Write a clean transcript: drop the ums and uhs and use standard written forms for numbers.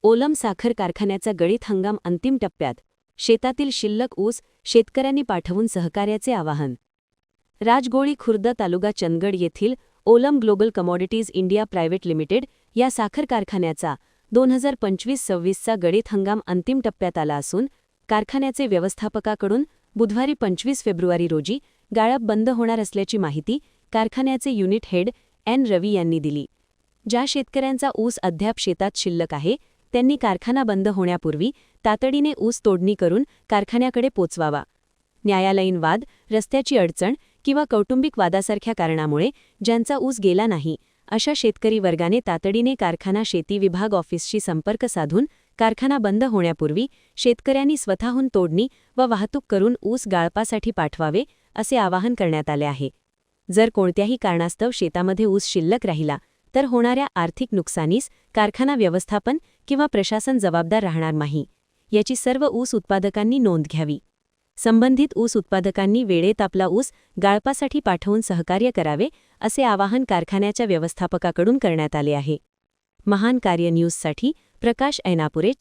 Olam साखर कारखान्याचा गळीत हंगाम अंतिम टप्प्यात. शेतातील शिल्लक ऊस शेतकऱ्यांनी पाठवून सहकार्याचे आवाहन. राजगोळी खुर्द तालुका चंदगड येथील Olam global commodities India private limited या साखर कारखान्याचा 2025-26चा गळीत हंगाम अंतिम टप्प्यात आला असून कारखान्याचे व्यवस्थापकाकडून बुधवारी 25 फेब्रुवारी रोजी गाळप बंद होणार असल्याची माहिती कारखान्याचे युनिट हेड एन रवी यांनी दिली. ज्या शेतकऱ्यांचा ऊस अद्याप शेतात शिल्लक आहे त्यांनी कारखाना बंद होण्यापूर्वी तातडीने ऊस तोडणी करून कारखान्याकडे पोचवावा. न्यायालयीन वाद, रस्त्याची अडचण किंवा कौटुंबिक वादासारख्या कारणामुळे ज्यांचा ऊस गेला नाही अशा शेतकरी वर्गाने तातडीने कारखाना शेती विभाग ऑफिसशी संपर्क साधून कारखाना बंद होण्यापूर्वी शेतकऱ्यांनी स्वतःहून तोडणी व वाहतूक करून ऊस गाळपासाठी पाठवावे असे आवाहन करण्यात आले आहे. जर कोणत्याही कारणास्तव शेतामध्ये ऊस शिल्लक राहिला तर होणाऱ्या आर्थिक नुकसानीस कारखाना व्यवस्थापन किंवा प्रशासन जबाबदार राहणार नाही, याची सर्व ऊस उत्पादकांनी नोंद घ्यावी. संबंधित ऊस उत्पादकांनी वेळेत आपला ऊस गाळपासाठी पाठवून सहकार्य करावे असे आवाहन कारखान्याच्या व्यवस्थापकाकडून करण्यात आले आहे. महान कार्य न्यूजसाठी प्रकाश ऐनापुरे.